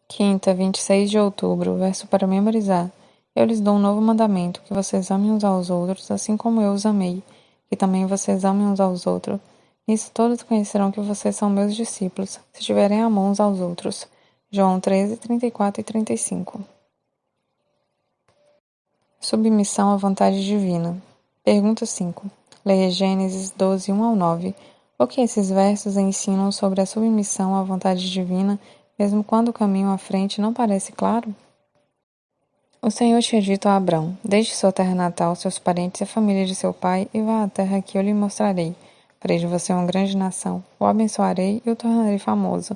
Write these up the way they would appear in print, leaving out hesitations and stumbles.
Quinta, 26 de outubro, verso para memorizar. Eu lhes dou um novo mandamento, que vocês amem uns aos outros, assim como eu os amei, que também vocês amem uns aos outros. Nisso todos conhecerão que vocês são meus discípulos, se tiverem amor uns aos outros. João 13, 34 e 35. Submissão à vontade divina. Pergunta 5. Leia Gênesis 12, 1 ao 9. O que esses versos ensinam sobre a submissão à vontade divina, mesmo quando o caminho à frente não parece claro? O Senhor tinha dito a Abrão: Deixe sua terra natal, seus parentes e a família de seu pai, e vá à terra que eu lhe mostrarei. Farei de você uma grande nação. O abençoarei e o tornarei famoso,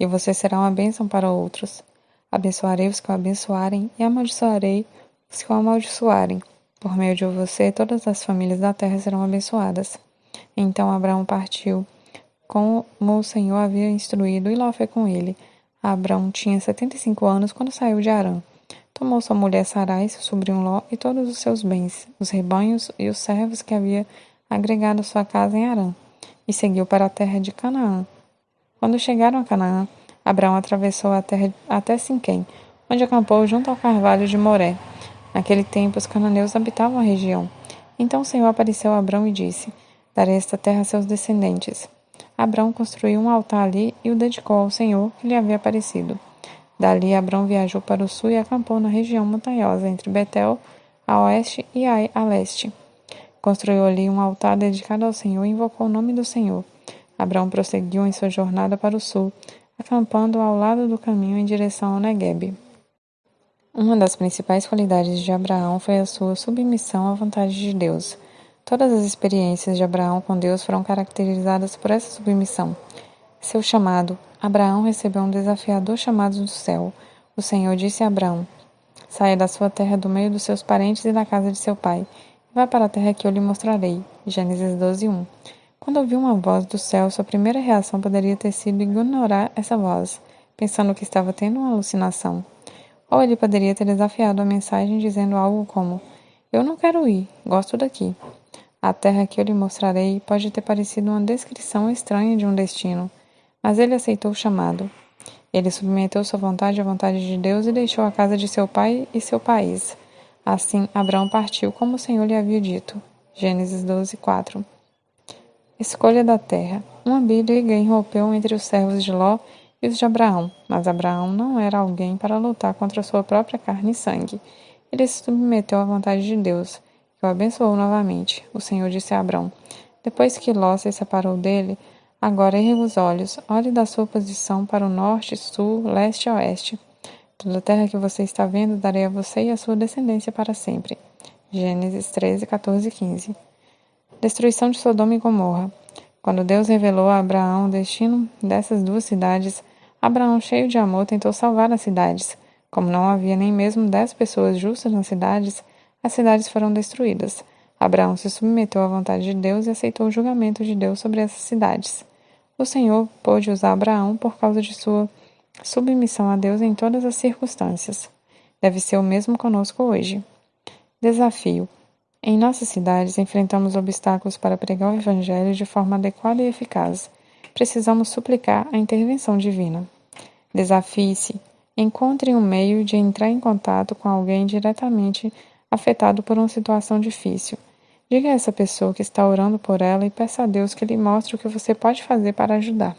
e você será uma bênção para outros. Abençoarei os que o abençoarem, e amaldiçoarei os que o amaldiçoarem. Por meio de você, todas as famílias da terra serão abençoadas. Então Abraão partiu, como o Senhor havia instruído, e Ló foi com ele. Abrão tinha 75 anos quando saiu de Harã. Tomou sua mulher Sarai, seu sobrinho Ló, e todos os seus bens, os rebanhos e os servos que havia agregado à sua casa em Harã, e seguiu para a terra de Canaã. Quando chegaram a Canaã, Abraão atravessou a terra até Siquém, onde acampou junto ao carvalho de Moré. Naquele tempo, os cananeus habitavam a região. Então o Senhor apareceu a Abrão e disse: Darei esta terra a seus descendentes. Abrão construiu um altar ali e o dedicou ao Senhor que lhe havia aparecido. Dali, Abrão viajou para o sul e acampou na região montanhosa entre Betel, a oeste, e Ai, a leste. Construiu ali um altar dedicado ao Senhor e invocou o nome do Senhor. Abrão prosseguiu em sua jornada para o sul, acampando ao lado do caminho em direção ao Neguebe. Uma das principais qualidades de Abraão foi a sua submissão à vontade de Deus. Todas as experiências de Abraão com Deus foram caracterizadas por essa submissão. Seu chamado. Abraão recebeu um desafiador chamado do céu. O Senhor disse a Abraão: Saia da sua terra, do meio dos seus parentes e da casa de seu pai, e vá para a terra que eu lhe mostrarei. Gênesis 12, 1. Quando ouviu uma voz do céu, sua primeira reação poderia ter sido ignorar essa voz, pensando que estava tendo uma alucinação. Ou ele poderia ter desafiado a mensagem dizendo algo como: Eu não quero ir, gosto daqui. A terra que eu lhe mostrarei pode ter parecido uma descrição estranha de um destino, mas ele aceitou o chamado. Ele submeteu sua vontade à vontade de Deus e deixou a casa de seu pai e seu país. Assim, Abraão partiu como o Senhor lhe havia dito. Gênesis 12, 4. Escolha da terra. Uma briga irrompeu entre os servos de Ló e os de Abraão, mas Abraão não era alguém para lutar contra sua própria carne e sangue. Ele se submeteu à vontade de Deus, que o abençoou novamente. O Senhor disse a Abrão: Depois que Ló se separou dele, agora erga os olhos, olhe da sua posição para o norte, sul, leste e oeste. Toda a terra que você está vendo darei a você e a sua descendência para sempre. Gênesis 13, 14 e 15. Destruição de Sodoma e Gomorra. Quando Deus revelou a Abraão o destino dessas duas cidades, Abraão, cheio de amor, tentou salvar as cidades. Como não havia nem mesmo 10 pessoas justas nas cidades, as cidades foram destruídas. Abraão se submeteu à vontade de Deus e aceitou o julgamento de Deus sobre essas cidades. O Senhor pôde usar Abraão por causa de sua submissão a Deus em todas as circunstâncias. Deve ser o mesmo conosco hoje. Desafio. Em nossas cidades, enfrentamos obstáculos para pregar o Evangelho de forma adequada e eficaz. Precisamos suplicar a intervenção divina. Desafie-se. Encontre um meio de entrar em contato com alguém diretamente afetado por uma situação difícil. Diga a essa pessoa que está orando por ela e peça a Deus que lhe mostre o que você pode fazer para ajudar.